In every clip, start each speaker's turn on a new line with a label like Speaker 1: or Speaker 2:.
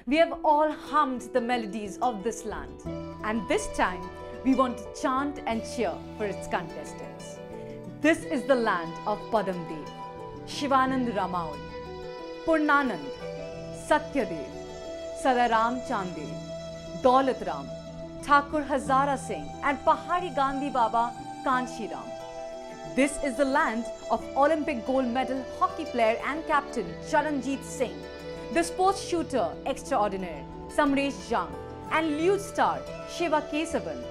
Speaker 1: we have all hummed the melodies of this land. And this time, we want to chant and cheer for its contestants. This is the land of Padam Dev, Shivanand Ramaul, Purnanand, Satyadev, Sadaram Chande, Daulat Ram, Thakur Hazara Singh and Pahari Gandhi Baba Kanshi Ram. This is the land of Olympic gold medal hockey player and captain Charanjit Singh, the sports shooter extraordinaire Samresh Jang and luge star Shiva Kesavan.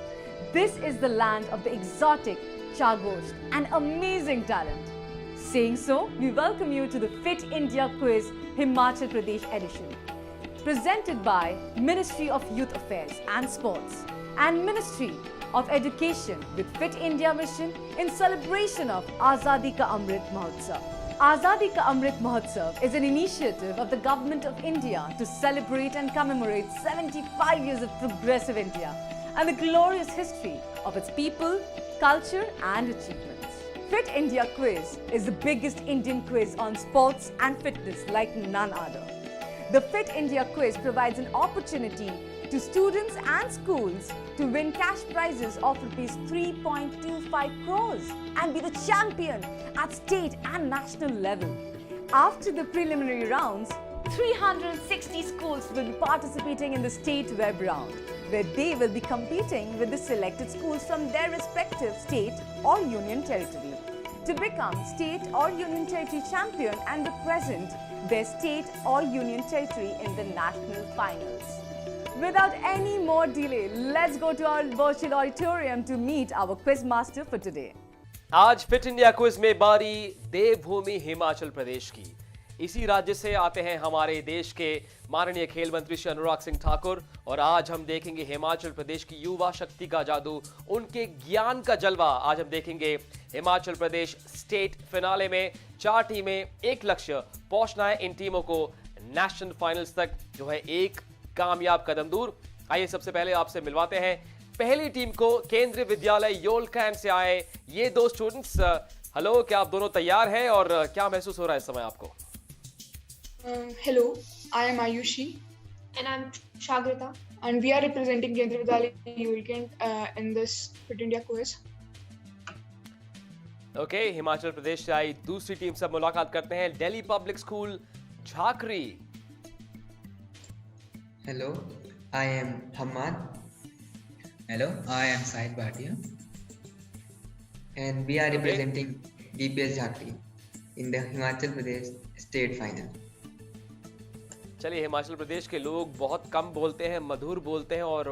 Speaker 1: This is the land of the exotic Chagosht and amazing talent. Saying so, we welcome you to the Fit India Quiz Himachal Pradesh edition, presented by Ministry of Youth Affairs and Sports and Ministry of Education with Fit India Mission in celebration of Azadi Ka Amrit Mahotsav. Azadi Ka Amrit Mahotsav is an initiative of the Government of India to celebrate and commemorate 75 years of progressive India and the glorious history of its people, culture and achievements. Fit India Quiz is the biggest Indian quiz on sports and fitness like none other. The Fit India Quiz provides an opportunity to students and schools to win cash prizes of rupees 3.25 crores and be the champion at state and national level. After the preliminary rounds, 360 schools will be participating in the state web round, where they will be competing with the selected schools from their respective state or union territory to become state or union territory champion and represent their state or union territory in the national finals. Without any more delay, let's go to our virtual auditorium to meet our quiz master for today.
Speaker 2: आज fit India quiz में बारी देवभूमि हिमाचल प्रदेश की। इसी राज्य से आते हैं हमारे देश के माननीय खेल मंत्री श्री अनुराग सिंह ठाकुर और आज हम देखेंगे हिमाचल प्रदेश की युवा शक्ति का जादू, उनके ज्ञान का जलवा। आज हम देखेंगे हिमाचल प्रदेश स्टेट फिनाले में 4 टीमें, एक लक्ष्य पहुंचना है इन टीमों को नेशनल फाइनल्स तक, जो है एक कामयाब कदम दूर। आइए सबसे पहले आपसे मिलवाते हैं पहली टीम को। केंद्रीय विद्यालय योल कैंट से आए ये 2 स्टूडेंट्स। हेलो, क्या आप दोनों तैयार हैं और क्या महसूस हो रहा है इस समय आपको?
Speaker 3: Hello, I am Ayushi.
Speaker 4: And I'm Shagrita.
Speaker 3: And we are representing Kendriya Vidyalaya Yulkent in this Fit India quiz.
Speaker 2: Okay, Himachal Pradesh से आई दूसरी टीम से मुलाकात करते हैं। Delhi public school Jhakri.
Speaker 5: Hello, I am Hamad.
Speaker 6: Hello, I am Sahid Bhatia.
Speaker 5: And we are representing DPS Jhakri in the Himachal Pradesh state final.
Speaker 2: चलिए, हिमाचल प्रदेश के लोग बहुत कम बोलते हैं, मधुर बोलते हैं और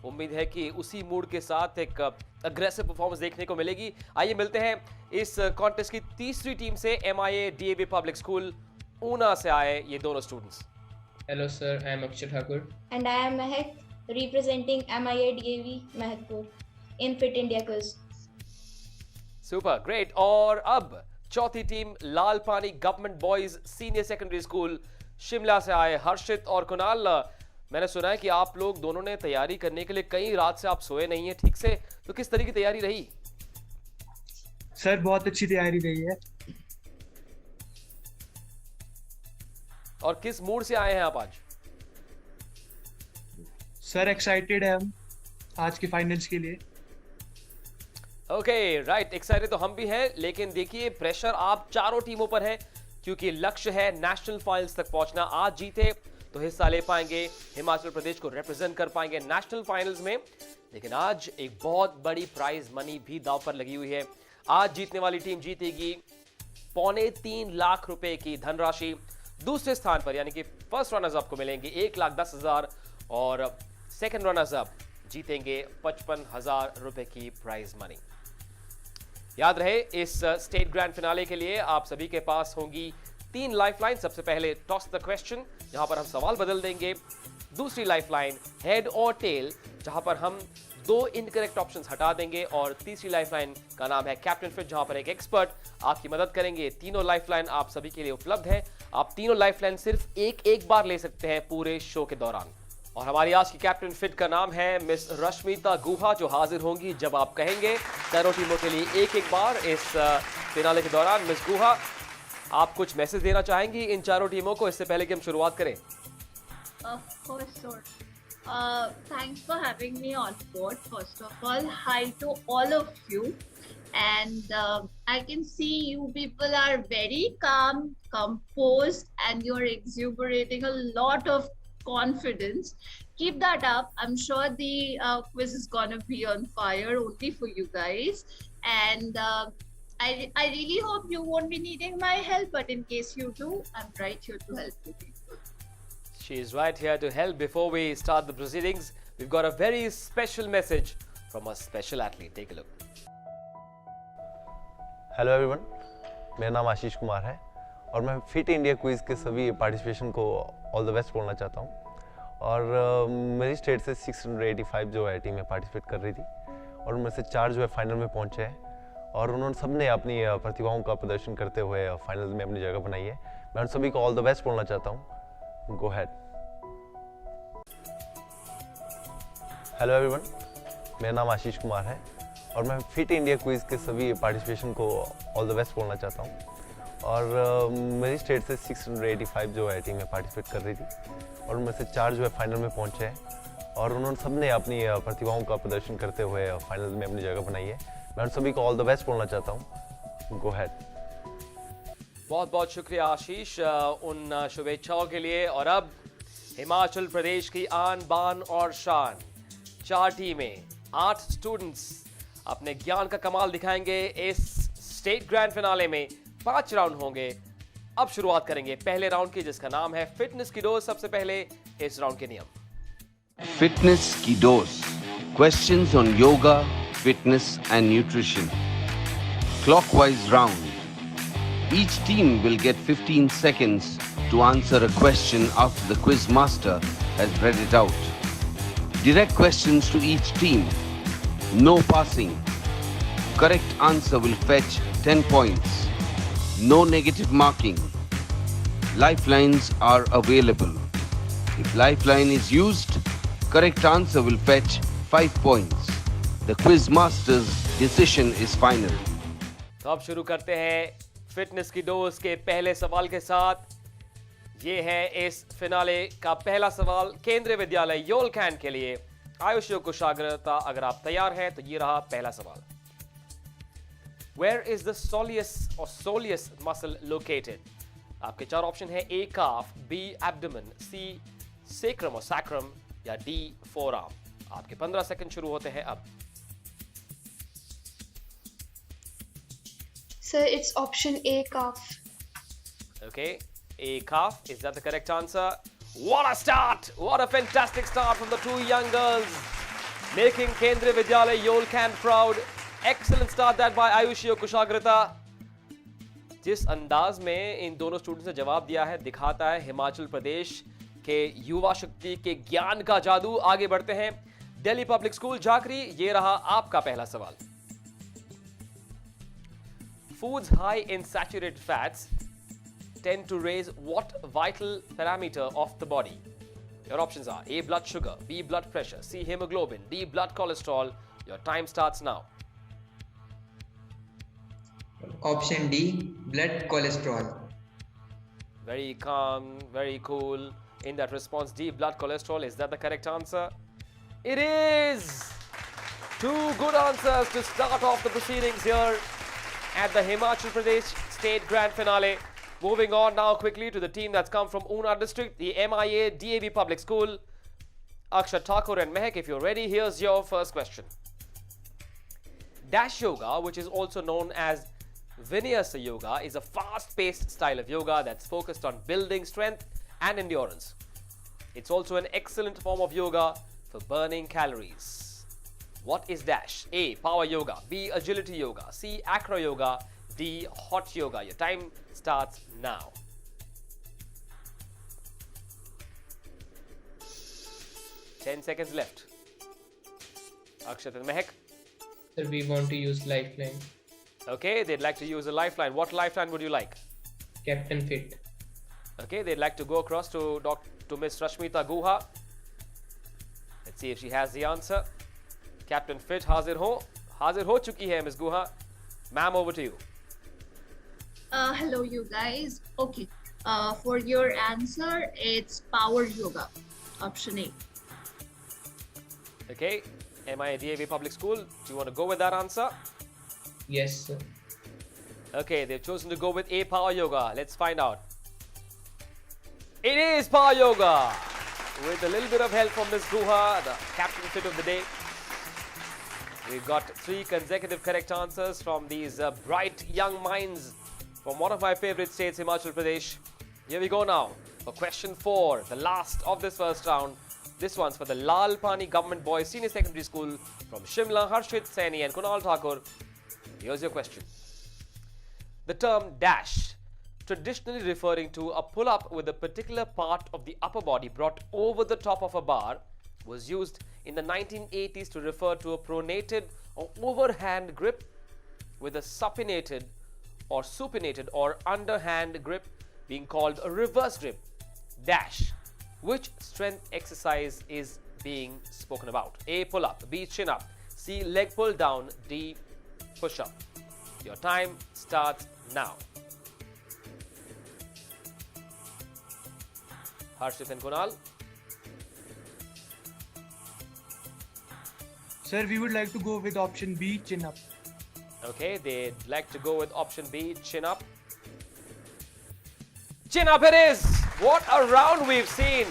Speaker 2: उम्मीद है कि उसी मूड के साथ एक अग्रेसिव परफॉर्मेंस देखने को मिलेगी। आइए मिलते हैं इस कॉन्टेस्ट की तीसरी टीम से। MIA DAV public school Una से आए ये दोनों students.
Speaker 6: Hello sir, I am Akshay Thakur.
Speaker 4: And I am Mehak, representing MIA DAV Mahadpur in Fit India Quiz.
Speaker 2: Super, great. और अब चौथी टीम लाल Pani government boys senior secondary school Shimla से आए हर्षित और कुणाल। मैंने सुना है कि आप लोग दोनों ने तैयारी करने के लिए कई रात से आप सोए नहीं हैं ठीक से, तो किस तरह की तैयारी रही?
Speaker 7: सर बहुत अच्छी तैयारी रही है।
Speaker 2: और किस मूड से आए हैं आप आज?
Speaker 7: सर एक्साइटेड है हम आज के फाइनल्स के लिए।
Speaker 2: ओके, राइट, एक्साइटेड तो हम भी हैं, लेकिन देखिए प्रेशर आप चारों टीमों पर है क्योंकि लक्ष्य है नेशनल फाइनल्स तक पहुंचना। आज जीते तो हिस्सा ले पाएंगे, हिमाचल प्रदेश को रिप्रेजेंट कर पाएंगे नेशनल फाइनल्स में। लेकिन आज एक बहुत बड़ी प्राइज मनी भी दांव पर लगी हुई है। आज जीतने वाली टीम जीतेगी 3.25 लाख रुपए की धनराशि। दूसरे स्थान पर यानी कि फर्स्ट रनर्स अप को मिलेंगे 1,10,000 और सेकंड रनर्स अप जीतेंगे 55,000 रुपए की प्राइज मनी। याद रहे, इस स्टेट ग्रैंड फिनाले के लिए आप सभी के पास होंगी 3 लाइफलाइन। सबसे पहले टॉस द क्वेश्चन, जहां पर हम सवाल बदल देंगे। दूसरी लाइफलाइन हेड और टेल, जहां पर हम 2 इनकरेक्ट ऑप्शंस हटा देंगे। और तीसरी लाइफलाइन का नाम है कैप्टन फिट, जहां पर एक एक्सपर्ट आपकी मदद करेंगे। तीनों लाइफलाइन आप सभी के लिए उपलब्ध है। आप तीनों लाइफलाइन सिर्फ एक बार ले सकते हैं पूरे शो के दौरान। और हमारी आज की कैप्टन फिट का नाम है मिस रश्मिता गुहा, जो हाजिर होंगी जब आप कहेंगे। चारों टीमों के लिए एक बार इस फिनाले के दौरान। मिस गुहा, आप कुछ मैसेज देना चाहेंगी इन चारों टीमों को इससे पहले कि हम शुरुआत करें?
Speaker 8: Of course, sir. Thanks for having me on board. First of all, hi to all of you. And I can see you people are very calm, composed, and you're exuberating a lot of confidence. Keep that up. I'm sure the quiz is gonna be on fire only for you guys. And I really hope you won't be needing my help, but in case you do, I'm right here to help you people.
Speaker 2: She is right here to help. Before we start the proceedings, we've got a very special message from a special athlete. Take a look.
Speaker 9: Hello everyone, मेरा नाम आशीष कुमार है और मैं fit India quiz के सभी participation को all the best बोलना चाहता हूँ। और मेरी स्टेट से 685 जो है टीमें पार्टिसिपेट कर रही थी और उनमें से 4 जो है फाइनल में पहुँचे हैं और उन्होंने सब ने अपनी प्रतिभाओं का प्रदर्शन करते हुए फाइनल में अपनी जगह बनाई है। मैं उन सभी को ऑल द बेस्ट बोलना चाहता हूँ। गो हैड। हेलो एवरीवन, मेरा नाम आशीष कुमार है और मैं फिट इंडिया क्विज़ के सभी पार्टिसिपेशन को ऑल द बेस्ट बोलना चाहता हूँ। और मेरी स्टेट से 685 जो है टीमें पार्टिसिपेट कर रही थी और उनमें से 4 जो है फाइनल में पहुँचे हैं और उन्होंने सब ने अपनी प्रतिभाओं का प्रदर्शन करते हुए फाइनल में अपनी जगह बनाई है। मैं उन सभी को ऑल द बेस्ट बोलना चाहता हूँ। गो हैड।
Speaker 2: बहुत बहुत शुक्रिया आशीष उन शुभेच्छाओं के लिए। और अब हिमाचल प्रदेश की आन बान और शान 4 टीमें 8 स्टूडेंट्स अपने ज्ञान का कमाल दिखाएंगे। इस स्टेट ग्रैंड फिनाले में 5 राउंड होंगे। अब शुरुआत करेंगे पहले राउंड की, जिसका नाम है फिटनेस की डोज। सबसे पहले इस राउंड के नियम।
Speaker 10: फिटनेस की dose, questions on yoga, fitness and nutrition. Clockwise round. Each team will get 15 seconds to answer a question after the quiz master has read it out. Direct questions to each team. No passing. Correct answer will fetch 10 points. No negative marking. Lifelines are available. If lifeline is used, correct answer will fetch 5 points. The quiz master's decision is final.
Speaker 2: तो अब शुरू करते हैं fitness की dose के पहले सवाल के साथ। ये है इस फिनाले का पहला सवाल केंद्रीय विद्यालय योलकैन के लिए। आयुषी कुशाग्रता, अगर आप तैयार हैं तो ये रहा पहला सवाल। Where is the soleus muscle located? आपके 4 ऑप्शन है। A calf, B abdomen, C sacrum और sacrum या D forearm। आपके 15 सेकंड शुरू होते हैं अब।
Speaker 3: Sir, it's option A, calf.
Speaker 2: Okay, A calf. Is that the correct answer? What a start! What a fantastic start from the 2 young girls, making Kendriya Vidyalaya Yolkan proud. Excellent start that by Ayushi Kushagrita. जिस अंदाज में इन दोनों students ने जवाब दिया है दिखाता है हिमाचल प्रदेश के युवा शक्ति के ज्ञान का जादू। आगे बढ़ते हैं दिल्ली पब्लिक स्कूल झाकरी। ये रहा आपका पहला सवाल। Foods high in saturated fats tend to raise what vital parameter of the body? Your options are A blood sugar, B blood pressure, C hemoglobin, D blood cholesterol. Your time starts now.
Speaker 5: Option D, blood cholesterol.
Speaker 2: Very calm, very cool in that response. D blood cholesterol. Is that the correct answer? It is! 2 good answers to start off the proceedings here at the Himachal Pradesh State Grand Finale. Moving on now quickly to the team that's come from Una district, the MIA DAV Public School. Akshat Thakur and Mehak, if you're ready, here's your first question. Dash Yoga, which is also known as Vinyasa Yoga, is a fast-paced style of yoga that's focused on building strength and endurance. It's also an excellent form of yoga for burning calories. What is Dash? A. Power Yoga, B. Agility Yoga, C. Acro Yoga, D. Hot Yoga. Your time starts now. Ten seconds left. Akshat and Mehak.
Speaker 6: Sir, we want to use lifeline.
Speaker 2: Okay, they'd like to use a lifeline. What lifeline would you like?
Speaker 6: Captain Fit.
Speaker 2: Okay, they'd like to go across to Miss Rashmita Guha. Let's see if she has the answer. Captain Fit, हाजिर हो चुकी है Miss Guha. Ma'am, over to you.
Speaker 8: Hello, you guys. Okay. For your answer, it's power yoga. option A.
Speaker 2: Okay, MIDAV Public School. Do you want to go with that answer?
Speaker 6: Yes, sir.
Speaker 2: Okay, they've chosen to go with A, Power Yoga. Let's find out. It is Power Yoga. With a little bit of help from Ms. Guha, the captain fit of the day. We've got 3 consecutive correct answers from these bright young minds from one of my favorite states, Himachal Pradesh. Here we go now for question 4, the last of this first round. This one's for the Lal Pani Government Boys Senior Secondary School from Shimla, Harshit Saini and Kunal Thakur. Here's your question. The term dash, traditionally referring to a pull-up with a particular part of the upper body brought over the top of a bar, was used in the 1980s to refer to a pronated or overhand grip with a supinated or underhand grip being called a reverse grip. Dash. Which strength exercise is being spoken about? A, pull-up, B, chin-up, C, leg pull-down, D, push-up. Your time starts now. Harshit and Kunal.
Speaker 7: Sir, we would like to go with option B, chin up.
Speaker 2: Okay, they'd like to go with option B, chin up. Chin up it is! What a round we've seen!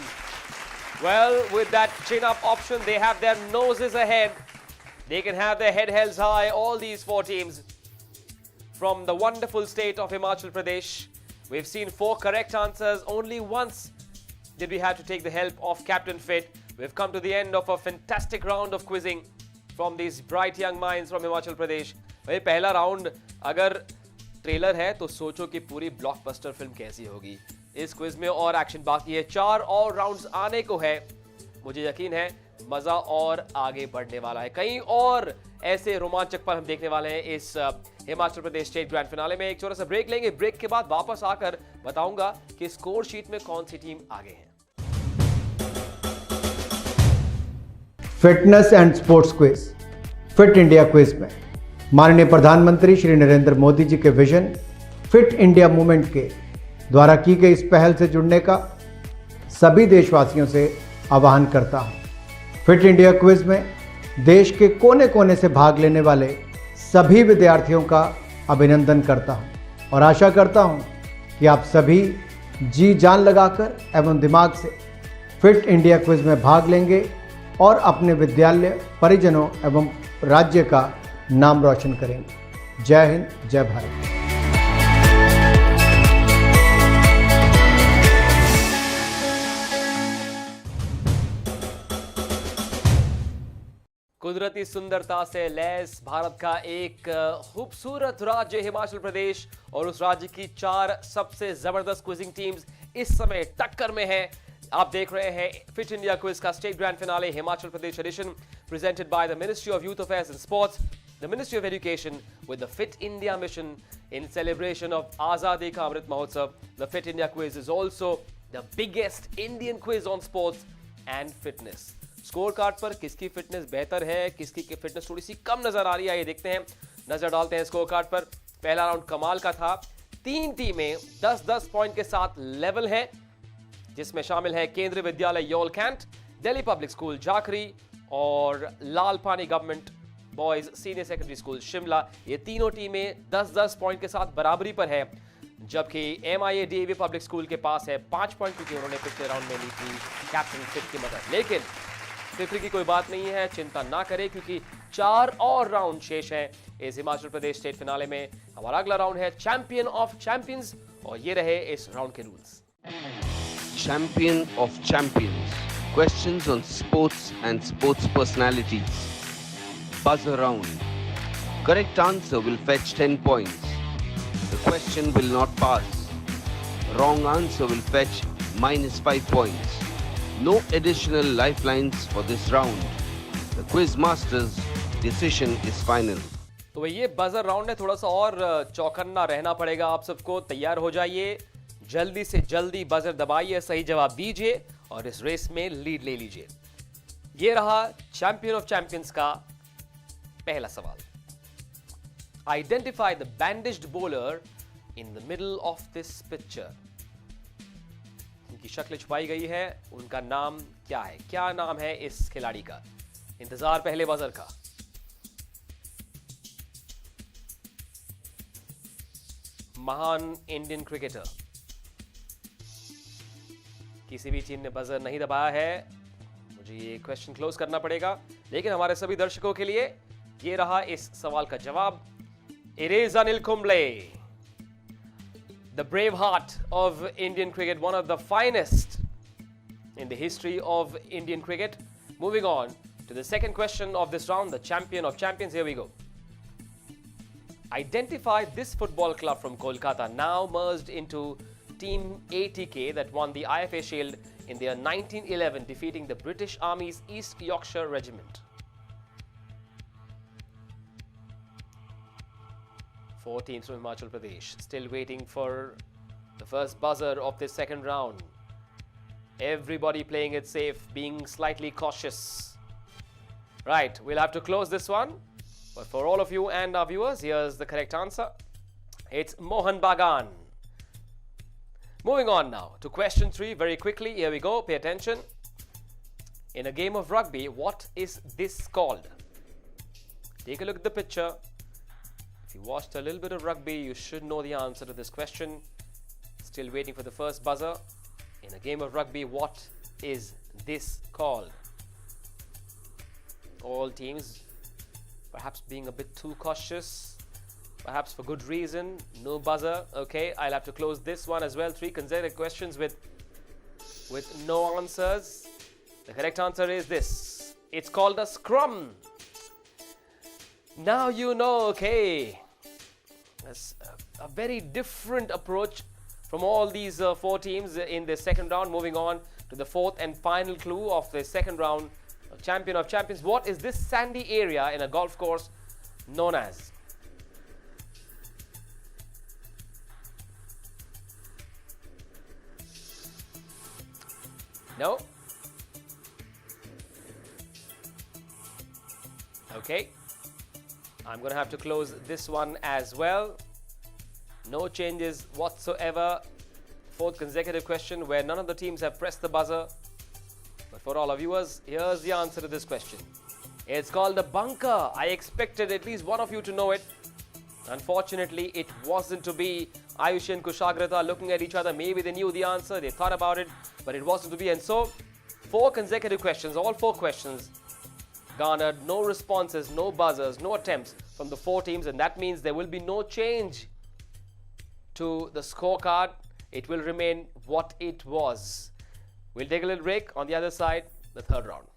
Speaker 2: Well, with that chin up option, they have their noses ahead. They can have their head held high, all these 4 teams. From the wonderful state of Himachal Pradesh, we've seen 4 correct answers. Only once did we have to take the help of Captain Fit. We've come to the end of a fantastic round of quizzing from these bright young minds from Himachal Pradesh. भाई पहला round अगर trailer है तो सोचो कि पूरी blockbuster film कैसी होगी. इस क्विज में और एक्शन बाकी है. 4 और राउंड्स आने को है. मुझे यकीन है मजा और आगे बढ़ने वाला है. कई और ऐसे रोमांचक पल हम देखने वाले हैं इस Himachal Pradesh state grand finale में. एक छोटा सा ब्रेक लेंगे. ब्रेक के बाद वापस आकर बताऊंगा कि स्कोर शीट में कौन सी टीम आगे है.
Speaker 11: Fitness and sports quiz fit India quiz में माननीय प्रधानमंत्री श्री नरेंद्र मोदी जी के विजन फिट इंडिया मूवमेंट के द्वारा की गई इस पहल से जुड़ने का सभी देशवासियों से आह्वान करता हूं. फिट इंडिया क्विज में देश के कोने कोने से भाग लेने वाले सभी विद्यार्थियों का अभिनंदन करता हूं और आशा करता हूं कि आप सभी जी जान लगाकर एवं दिमाग से फिट इंडिया क्विज में भाग लेंगे और अपने विद्यालय, परिजनों एवं राज्य का नाम रोशन करेंगे. जय हिंद, जय भारत.
Speaker 2: कुदरती सुंदरता से लैस भारत का एक खूबसूरत राज्य हिमाचल प्रदेश और उस राज्य की 4 सबसे जबरदस्त क्विजिंग टीम्स इस समय टक्कर में है. आप देख रहे हैं फिट इंडिया क्विज का state grand finale Himachal Pradesh edition presented by the ministry of youth affairs and sports, the ministry of education with the fit India mission in celebration of Azadi ka Amrit Mahotsav. The fit India quiz is also the biggest Indian quiz on sports and fitness. Score card पर किसकी fitness बेहतर है, किसकी fitness थोड़ी सी कम नजर आ रही है, ये देखते हैं. नजर डालते हैं स्कोर कार्ड पर. पहला राउंड कमाल का था. 3 टीमें 10-10 पॉइंट के साथ लेवल है, जिसमें शामिल है Kendriya Vidyalaya Yol cantt, Delhi public school Jakhri और Lal Pani government boys senior secondary school Shimla. ये तीनों टीमें 10-10 पॉइंट के साथ बराबरी पर है, जबकि MIADAV पब्लिक स्कूल के पास है 5 पॉइंट, क्योंकि उन्होंने पिछले राउंड में ली थी कैप्टन फिट की मदद. लेकिन फिक्र की कोई बात नहीं है, चिंता ना करें, क्योंकि 4 और राउंड शेष हैं इस हिमाचल प्रदेश स्टेट फिनाले में. हमारा अगला राउंड है चैंपियन ऑफ चैंपियंस और ये रहे इस राउंड के rules.
Speaker 10: Champion of Champions. Questions on sports and sports personalities. Buzzer round. Correct answer will fetch 10 points. The question will not pass. Wrong answer will fetch -5 points. No additional lifelines for this round. The quiz master's decision is final.
Speaker 2: तो ये buzzer round है, थोड़ा सा और चौकन्ना रहना पड़ेगा आप सबको. तैयार हो जाइए, जल्दी से जल्दी बजर दबाइए, सही जवाब दीजिए और इस रेस में लीड ले लीजिए. ये रहा चैंपियन ऑफ चैंपियंस का पहला सवाल. Identify the bandaged bowler in the middle of this picture. जिनकी शक्ल छुपाई गई है, उनका नाम क्या है? क्या नाम है इस खिलाड़ी का? इंतजार पहले बजर का। महान इंडियन क्रिकेटर। किसी भी टीम ने बजर नहीं दबाया है, मुझे ये क्वेश्चन क्लोज करना पड़ेगा, लेकिन हमारे सभी दर्शकों के लिए ये रहा इस सवाल का जवाब। It is Anil Kumble, the brave heart of Indian cricket, one of the finest in the history of Indian cricket. Moving on to the second question of this round, the champion of champions. Here we go. Identify this football club from Kolkata, now merged into Team ATK, that won the IFA Shield in the year 1911, defeating the British Army's East Yorkshire Regiment. 4 teams from Himachal Pradesh, still waiting for the first buzzer of this second round. Everybody playing it safe, being slightly cautious. Right, we'll have to close this one. But for all of you and our viewers, here's the correct answer. It's Mohan Bagan. Moving on now to question 3 very quickly. Here we go. Pay attention. In a game of rugby, what is this called? Take a look at the picture. If you watched a little bit of rugby, you should know the answer to this question. Still waiting for the first buzzer. In a game of rugby, what is this called? All teams perhaps being a bit too cautious, perhaps for good reason. No buzzer. Okay, I'll have to close this one as well. 3 consecutive questions with no answers. The correct answer is this. It's called a scrum. Now you know, okay. That's a very different approach from all these 4 teams in the second round. Moving on to the 4th and final clue of the second round, champion of champions. What is this sandy area in a golf course known as? No? Okay. I'm going to have to close this one as well. No changes whatsoever. 4th consecutive question where none of the teams have pressed the buzzer. But for all our viewers, here's the answer to this question. It's called a bunker. I expected at least one of you to know it. Unfortunately, it wasn't to be. Ayush and Kushagrata looking at each other. Maybe they knew the answer, they thought about it, but it wasn't to be. And so, 4 consecutive questions, all 4 questions garnered no responses, no buzzers, no attempts from the 4 teams, and that means there will be no change to the scorecard. It will remain what it was. We'll take a little break. On the other side, the third round.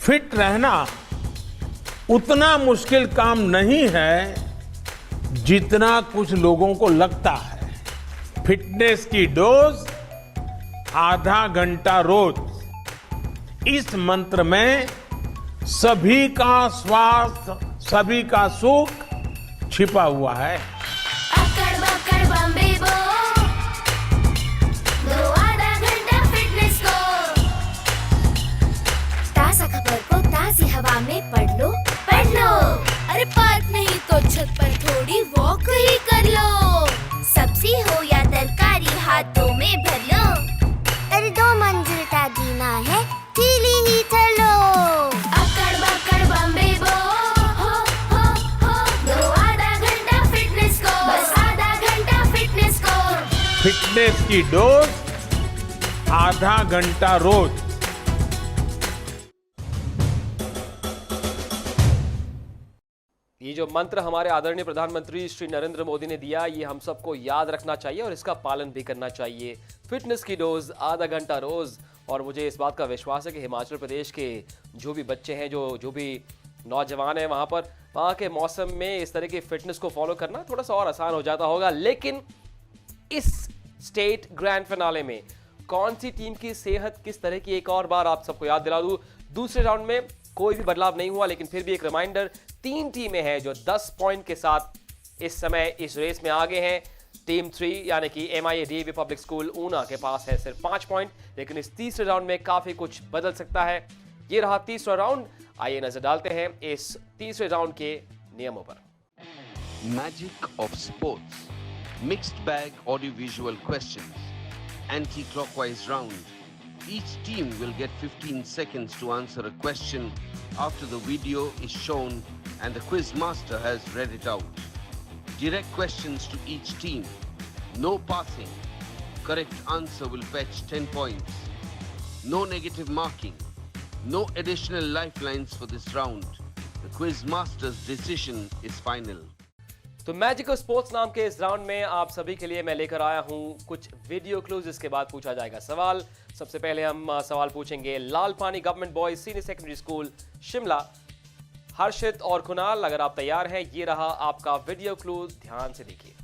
Speaker 12: Fit रहना उतना मुश्किल काम नहीं है जितना कुछ लोगों को लगता है। फिटनेस की डोज आधा घंटा रोज। इस मंत्र में सभी का स्वास्थ्य, सभी का सुख छिपा हुआ है।
Speaker 13: अकड़ बकड़ बम्बे बो, दो आधा घंटा फिटनेस को। ताज़ा खबर को ताज़ी हवा में पढ़ लो, पढ़ लो। अरे पार्क नहीं तो छत पर थोड़ी वॉक ही कर लो। सब्जी हो या तरकारी हाथों में भर लो। अरे 2 मंजिल का जीना है, ढीली ही चलो। अकड़ बकड़ बम्बे बो, हो, दो आधा घंटा फिटनेस को। बस आधा घंटा फिटनेस को।
Speaker 12: फिटनेस की डोज आधा घंटा रोज।
Speaker 2: ये जो मंत्र हमारे आदरणीय प्रधानमंत्री श्री नरेंद्र मोदी ने दिया, ये हम सबको याद रखना चाहिए और इसका पालन भी करना चाहिए। फिटनेस की डोज आधा घंटा रोज। और मुझे इस बात का विश्वास है कि हिमाचल प्रदेश के जो भी बच्चे हैं, जो भी नौजवान हैं, वहाँ के मौसम में इस तरह की फिटनेस को फॉलो करना थोड़ा सा और आसान हो जाता होगा। लेकिन इस स्टेट ग्रैंड फिनाले में कौन सी टीम की सेहत किस तरह की, एक और बार आप सबको याद दिला दूं, दूसरे राउंड में कोई भी बदलाव नहीं हुआ, लेकिन फिर भी एक रिमाइंडर, 3 टीमें हैं जो 10 पॉइंट के साथ इस समय इस रेस में आगे हैं। टीम 3 यानी कि MIA पब्लिक स्कूल ऊना के पास है सिर्फ 5 पॉइंट, लेकिन इस तीसरे राउंड में काफी कुछ बदल सकता है। ये रहा तीसरा राउंड। आइए नजर डालते हैं इस तीसरे राउंड के नियमों पर।
Speaker 10: Magic of sports. Mixed bag audiovisual questions. Anti-clockwise round. Each team will get 15 seconds to answer a question after the video is shown and the quiz master has read it out. Direct questions to each team. No passing. Correct answer will fetch 10 points. No negative marking. No additional lifelines for this round. The quiz master's decision is final.
Speaker 2: तो magical sports नाम के इस round में आप सभी के लिए मैं लेकर आया हूं कुछ वीडियो क्लूज, इसके बाद पूछा जाएगा सवाल। सबसे पहले हम सवाल पूछेंगे Lal Pani government boys senior secondary school Shimla. Harshit और कुणाल, अगर आप तैयार हैं, ये रहा आपका वीडियो क्लू, ध्यान से देखिए।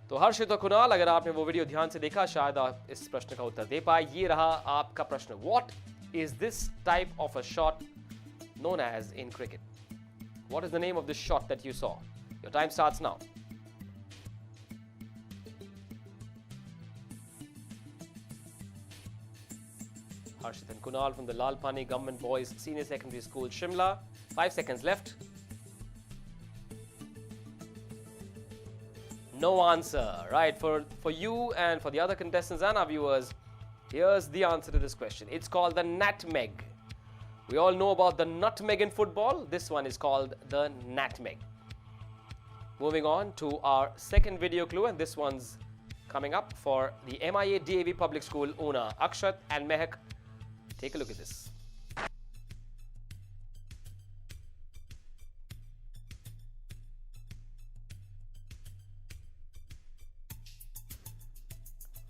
Speaker 2: तो हर्षित और कुणाल, अगर आपने वो वीडियो ध्यान से देखा शायद आप इस प्रश्न का उत्तर दे पाए। ये रहा आपका प्रश्न। What is this type of a shot known as in cricket? What is the name of this shot that you saw? Your time starts now. Harshit and Kunal from the Lalpani Government Boys Senior Secondary School, Shimla. 5 seconds left. No answer. Right, for you and for the other contestants and our viewers, here's the answer to this question. It's called the nutmeg. We all know about the nutmeg in football. This one is called the natmeg. Moving on to our second video clue, and this one's coming up for the MIA DAV Public School, Una. Akshat and Mehak, take a look at this.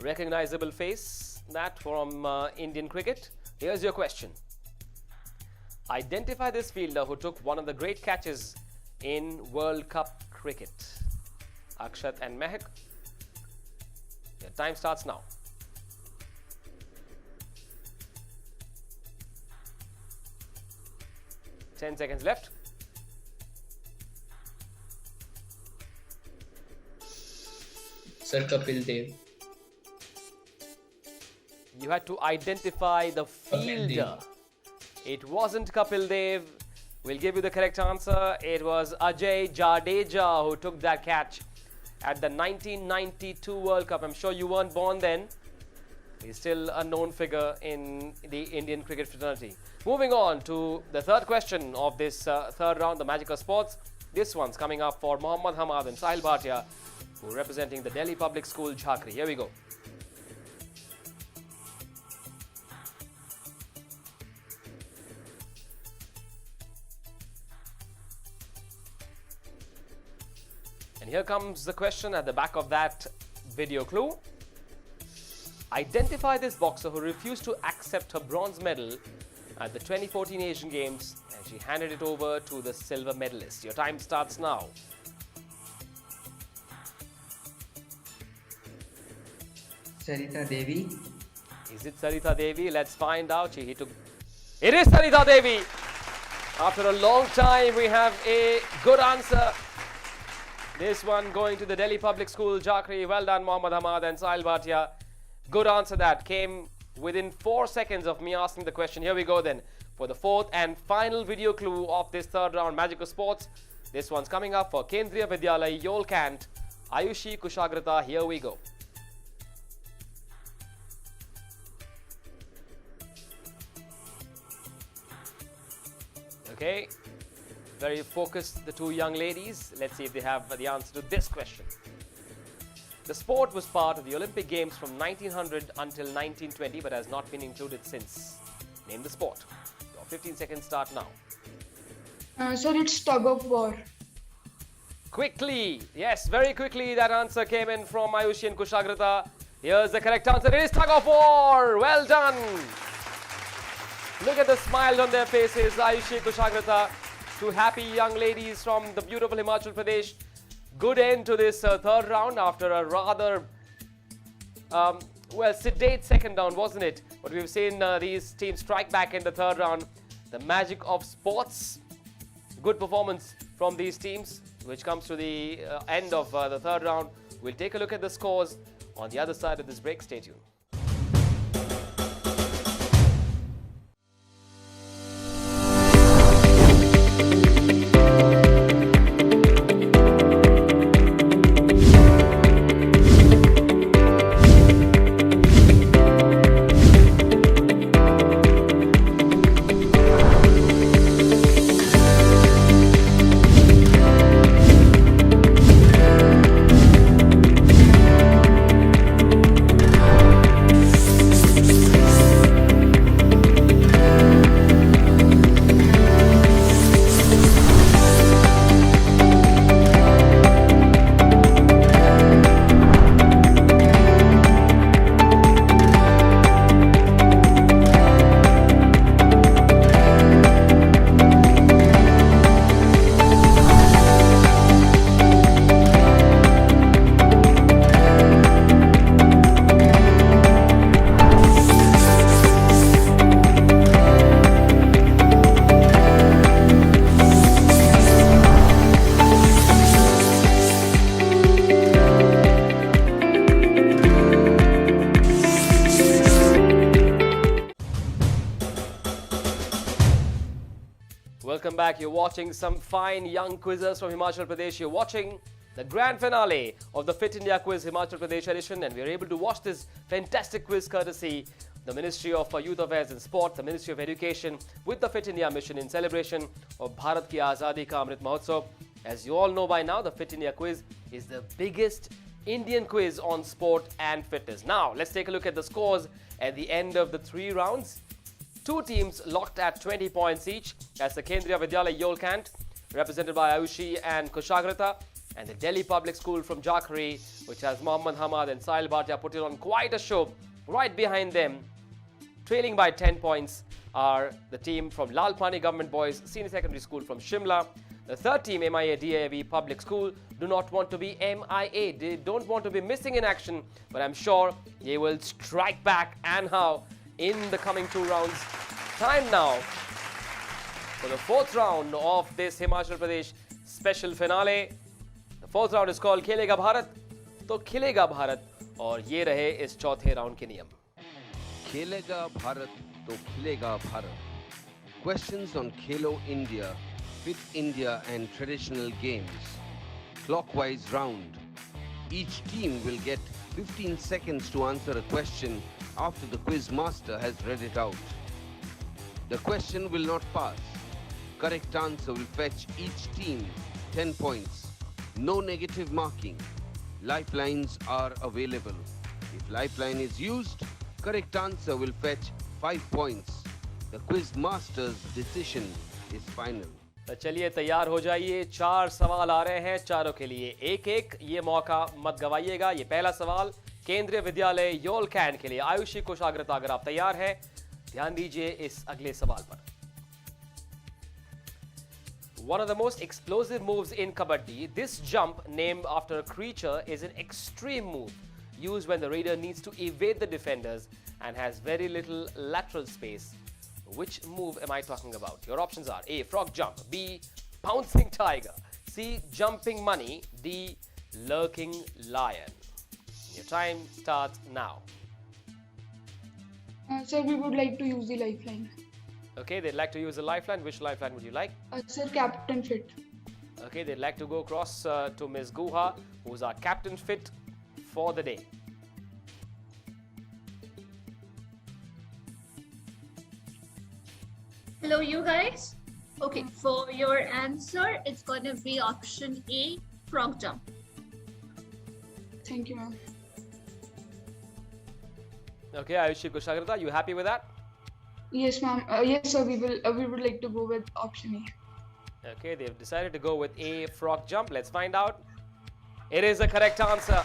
Speaker 2: Recognizable face, that from Indian cricket. Here's your question. Identify this fielder who took one of the great catches in World Cup cricket. Akshat and Mehak, your time starts now. Ten seconds left.
Speaker 6: Sir Kapil Dev.
Speaker 2: You had to identify the fielder. It wasn't Kapil Dev. We'll give you the correct answer. It was Ajay Jadeja who took that catch at the 1992 World Cup. I'm sure you weren't born then. He's still a known figure in the Indian cricket fraternity. Moving on to the third question of this third round, the magical sports. This one's coming up for Mohammad Hamad and Sahil Bhatia, who are representing the Delhi Public School, Jhakri. Here we go. And here comes the question at the back of that video clue. Identify this boxer who refused to accept her bronze medal at the 2014 Asian Games and she handed it over to the silver medalist. Your time starts now.
Speaker 5: Sarita Devi.
Speaker 2: Is it Sarita Devi? Let's find out. It is Sarita Devi. After a long time, we have a good answer. This one going to the Delhi Public School, Jhakri. Well done, Mohammad Hamad and Sahil Bhatia. Good answer that came within 4 seconds of me asking the question. Here we go then for the fourth and final video clue of this third round, Magical Sports. This one's coming up for Kendriya Vidyalaya, Yolkant, Ayushi Kushagrata. Here we go. Okay. Very focused, the two young ladies. Let's see if they have the answer to this question. The sport was part of the Olympic Games from 1900 until 1920 but has not been included since. Name the sport. Your 15 seconds start now.
Speaker 3: Sir, it's tug of war.
Speaker 2: Quickly, yes, very quickly that answer came in from Ayushi and Kushagrata. Here's the correct answer. It is tug of war. Well done. Look at the smiles on their faces. Ayushi, Kushagrata. Two happy young ladies from the beautiful Himachal Pradesh. Good end to this third round after a rather, sedate second round, wasn't it? But we've seen these teams strike back in the third round. The magic of sports. Good performance from these teams, which comes to the end of the third round. We'll take a look at the scores on the other side of this break. Stay tuned. back. You're watching some fine young quizzers from Himachal Pradesh. You're watching the grand finale of the Fit India Quiz Himachal Pradesh edition, and we're able to watch this fantastic quiz courtesy the Ministry of Youth Affairs and Sport, the Ministry of Education, with the Fit India mission in celebration of Bharat ki Azadi ka Amrit Mahotsav. As you all know by now, the Fit India Quiz is the biggest Indian quiz on sport and fitness. Now, let's take a look at the scores at the end of the 3 rounds. 2 teams locked at 20 points each. That's the Kendriya Vidyalaya Yolkant, represented by Ayushi and Kushagrata, and the Delhi Public School from Jakri, which has Mohammad Hamad and Sahil Bhatia, putting on quite a show. Right behind them, trailing by 10 points, are the team from Lal Pani Government Boys Senior Secondary School from Shimla. The third team, MIA DAV Public School, do not want to be MIA. They don't want to be missing in action, but I'm sure they will strike back, and how, in the coming 2 rounds. Time now for the 4th round of this Himachal Pradesh special finale. The 4th round is called Khelega Bharat. तो खिलेगा भारत, और ये रहे इस चौथे round के नियम.
Speaker 10: खेलेगा भारत तो खिलेगा Bharat. Questions on Khelo India, Fit India and traditional games. Clockwise round. Each team will get 15 seconds to answer a question after the quiz master has read it out. The question will not pass. Correct answer will fetch each team 10 points. No negative marking. Lifelines are available. If lifeline is used, correct answer will fetch 5 points. The quiz master's decision is final.
Speaker 2: तो चलिए तैयार हो जाइए. 4 सवाल आ रहे हैं, चारों के लिए एक-एक. ये मौका मत गवाइएगा. ये पहला सवाल केंद्रीय विद्यालय योलकैन के लिए. आयुषी कुशाग्रता, अगर आप तैयार हैं, ध्यान दीजिए इस अगले सवाल पर. One of the most explosive moves in kabaddi, this jump, named after a creature, is an extreme move used when the raider needs to evade the defenders and has very little lateral space. Which move am I talking about? Your options are A. Frog jump, B. Pouncing tiger, C. Jumping money, D. Lurking lion. Your time starts now.
Speaker 3: Sir, we would like to use the lifeline.
Speaker 2: Okay, they'd like to use a lifeline. Which lifeline would you like?
Speaker 3: Sir, Captain Fit.
Speaker 2: Okay, they'd like to go across to Ms. Guha, who's our Captain Fit for the day.
Speaker 8: Hello, you guys. Okay, for your answer, it's going to be option A, frog jump.
Speaker 3: Thank you, ma'am.
Speaker 2: Okay, Ayushi Kushagrata, you happy with that?
Speaker 3: Yes, ma'am. Yes, sir. We would like to go with option A.
Speaker 2: Okay, they've decided to go with A, frog jump. Let's find out. It is the correct answer.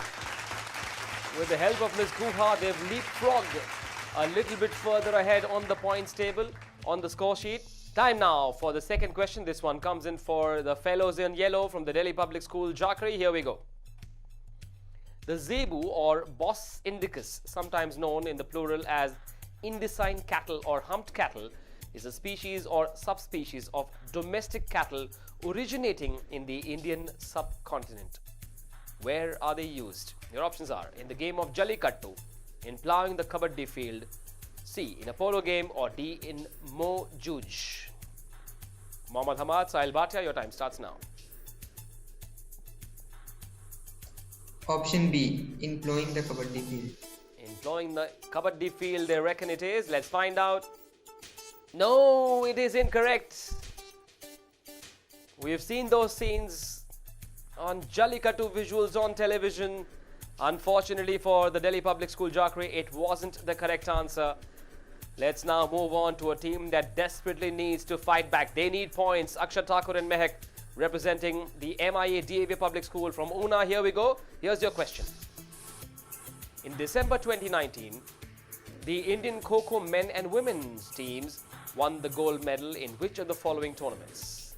Speaker 2: With the help of Ms. Guha, they've leapfrogged a little bit further ahead on the points table, on the score sheet. Time now for the second question. This one comes in for the fellows in yellow from the Delhi Public School, Jakri. Here we go. The zebu, or Bos indicus, sometimes known in the plural as Indicine cattle or humped cattle, is a species or subspecies of domestic cattle originating in the Indian subcontinent. Where are they used? Your options are in the game of Jallikattu, in plowing the kabaddi field, C. in a polo game, or D. in Mo Juj. Mohammad Hamad, Sahil Bhatia, your time starts now.
Speaker 5: Option B, in plowing the kabaddi field.
Speaker 2: In plowing the kabaddi field, they reckon it is. Let's find out. No, it is incorrect. We have seen those scenes on Jallikattu visuals on television. Unfortunately for the Delhi Public School Jakri, it wasn't the correct answer. Let's now move on to a team that desperately needs to fight back. They need points. Akshat Thakur and Mehak, representing the MIA DAV Public School from Una. Here we go. Here's your question. In December 2019, the Indian Kho-Kho men and women's teams won the gold medal in which of the following tournaments?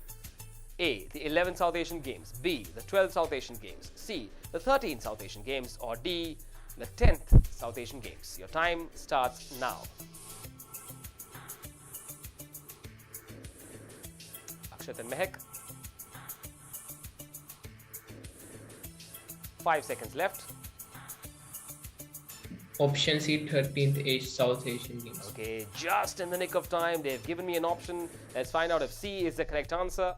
Speaker 2: A. The 11th South Asian Games, B. The 12th South Asian Games, C. The 13th South Asian Games, or D. The 10th South Asian Games. Your time starts now. Akshat and Mehak. 5 seconds left.
Speaker 6: Option C, 13th South Asian Games.
Speaker 2: Okay, just in the nick of time, they've given me an option. Let's find out if C is the correct answer.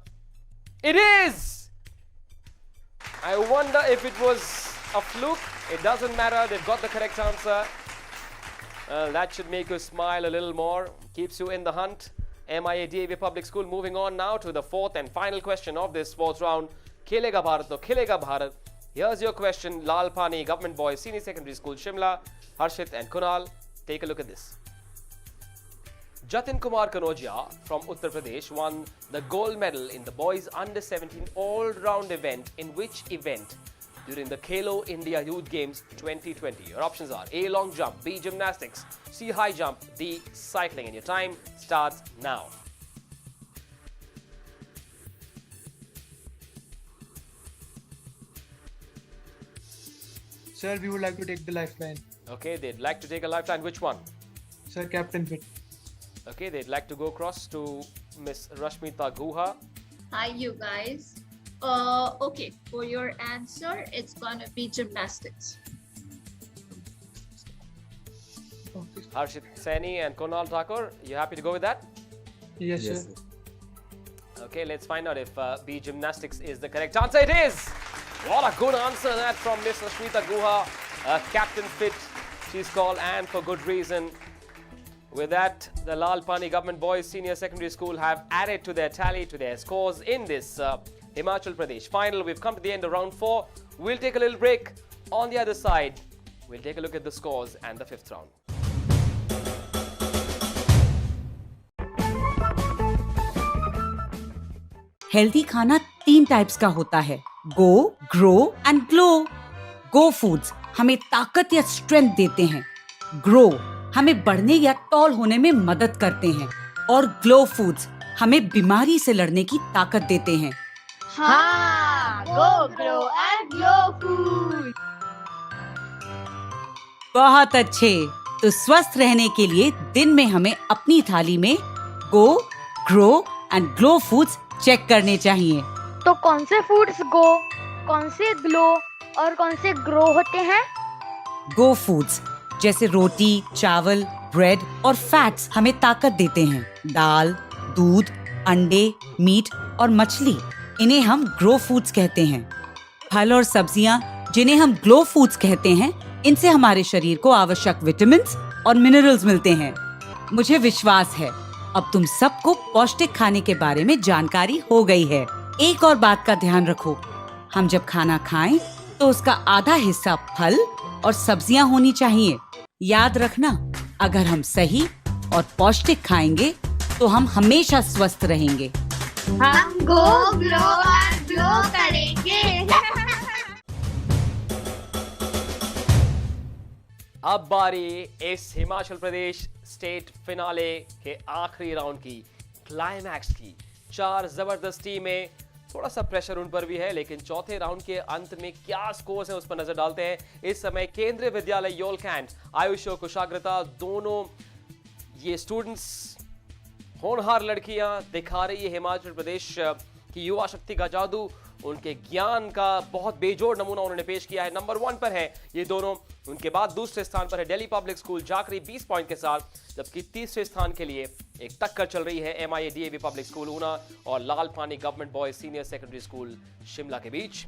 Speaker 2: It is! I wonder if it was a fluke. It doesn't matter, they've got the correct answer. That should make you smile a little more. Keeps you in the hunt. MIA DAV Public School. Moving on now to the fourth and final question of this sports round. Khelega Bharat to Khelega Bharat. Here's your question. Lal Pani Government Boys Senior Secondary School, Shimla. Harshit and Kunal, take a look at this. Jatin Kumar Kanojia from Uttar Pradesh won the gold medal in the boys under-17 all-round event. In which event during the Khelo India Youth Games 2020? Your options are A. Long jump, B. Gymnastics, C. High jump, D. Cycling. And your time starts now.
Speaker 7: Sir, we would like to take the lifeline.
Speaker 2: Okay, they'd like to take a lifeline. Which one?
Speaker 7: Sir, Captain Fit.
Speaker 2: Okay, they'd like to go across to Miss Rashmita Guha.
Speaker 8: Hi, you guys. Okay, for your answer, it's gonna be gymnastics.
Speaker 2: Harshit Saini and Kunal Thakur, you happy to go with that?
Speaker 7: Yes, sir.
Speaker 2: Okay, let's find out if B. Gymnastics is the correct answer. It is! What a good answer that from Miss Rashmita Guha. Captain Fit, she's called, and for good reason. With that, the Lal Pani Government Boys Senior Secondary School have added to their tally, to their scores in this Himachal Pradesh final. We've come to the end of round 4. We'll take a little break. On the other side, we'll take a look at the scores and the 5th round.
Speaker 14: Healthy खाना 3 types का होता है, go, grow and glow. Go foods हमें ताकत या strength देते हैं, grow हमें बढ़ने या टॉल होने में मदद करते हैं, और ग्लो फूड्स हमें बीमारी से लड़ने की ताकत देते हैं।
Speaker 15: हाँ, गो, ग्रो एंड ग्लो फूड।
Speaker 14: बहुत अच्छे। तो स्वस्थ रहने के लिए दिन में हमें अपनी थाली में go, grow and glow foods check करने चाहिए।
Speaker 15: तो कौन से फूड्स गो, कौन से ग्लो और कौन से ग्रो होते हैं?
Speaker 14: गो फूड्स जैसे रोटी, चावल, ब्रेड और फैट्स हमें ताकत देते हैं। दाल, दूध, अंडे, मीट और मछली, इन्हें हम ग्रो फूड्स कहते हैं। फल और सब्जियां, जिन्हें हम ग्लो फूड्स कहते हैं, इनसे हमारे शरीर को आवश्यक विटामिन्स और मिनरल्स मिलते हैं। मुझे विश्वास है अब तुम सबको पौष्टिक खाने के बारे में जानकारी हो गई है। एक और बात का ध्यान रखो, हम जब खाना खाएं तो उसका आधा हिस्सा फल और सब्जियां होनी चाहिए। याद रखना, अगर हम सही और पौष्टिक खाएंगे तो हम हमेशा स्वस्थ रहेंगे।
Speaker 15: हम गो, ग्लो और ग्लो करेंगे।
Speaker 2: अब बारी इस हिमाचल प्रदेश स्टेट फिनाले के आखिरी राउंड की, क्लाइमैक्स की। 4 जबरदस्त टीमें, थोड़ा सा प्रेशर उन पर भी है, लेकिन चौथे राउंड के अंत में क्या स्कोर्स हैं उस पर नजर डालते हैं। इस समय केंद्रीय विद्यालय योलकैंड, आयुष और कुशाग्रता, दोनों ये स्टूडेंट्स, होनहार लड़कियां दिखा रही है हिमाचल प्रदेश की युवा शक्ति का जादू। उनके ज्ञान का बहुत बेजोड़ नमूना उन्होंने पेश किया है। नंबर 1 पर है ये दोनों। उनके बाद दूसरे स्थान पर है दिल्ली पब्लिक स्कूल जाकरी 20 पॉइंट के साथ, जबकि तीसरे स्थान के लिए एक टक्कर चल रही है MIA DAV public school Una और Lal Pani government boys senior secondary school Shimla के बीच।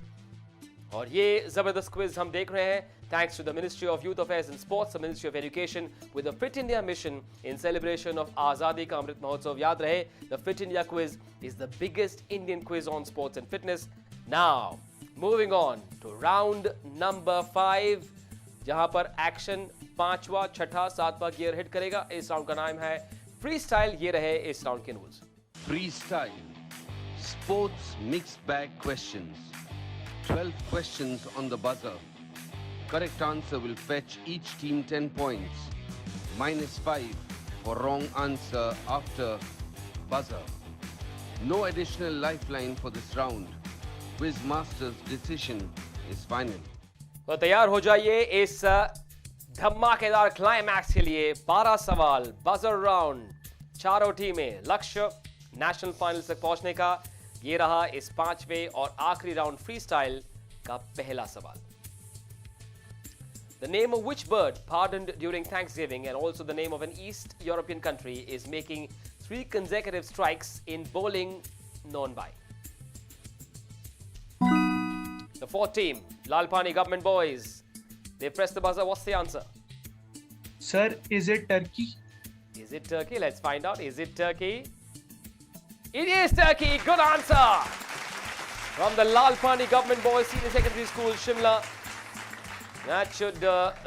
Speaker 2: और ये जबरदस्त क्विज हम देख रहे हैं thanks to the Ministry of Youth Affairs and Sports, the Ministry of Education with the Fit India mission in celebration of Azadi का अमृत महोत्सव। याद रहे, the Fit India quiz is the biggest Indian quiz on sports and fitness. Now, moving on to round number 5, जहां पर action 5वां, 6ठा, 7वां gear hit करेगा। इस round का नाम है फ्री स्टाइल। ये रहे इस राउंड के rules.
Speaker 10: Freestyle. Sports mixed bag questions. 12 questions on the buzzer. Correct answer will fetch each team 10 points. -5 for wrong answer after buzzer. No additional lifeline for this round. Quiz master's decision is final.
Speaker 2: तो तैयार हो जाइए इस धमाकेदार climax के लिए। 12 सवाल, buzzer round, चारों टीमें, लक्ष्य नेशनल फाइनल तक पहुंचने का। ये रहा इस 5वें और आखिरी राउंड फ्री स्टाइल का पहला सवाल। The name of which bird pardoned during Thanksgiving and also the name of an East European country is making 3 consecutive strikes in bowling known by? The fourth team, Lalpani Government Boys. They press the buzzer. What's the answer?
Speaker 7: Sir, is it Turkey?
Speaker 2: Is it Turkey? Let's find out. Is it Turkey? It is Turkey. Good answer. From the Lalpani Government Boys Senior Secondary School, Shimla. That should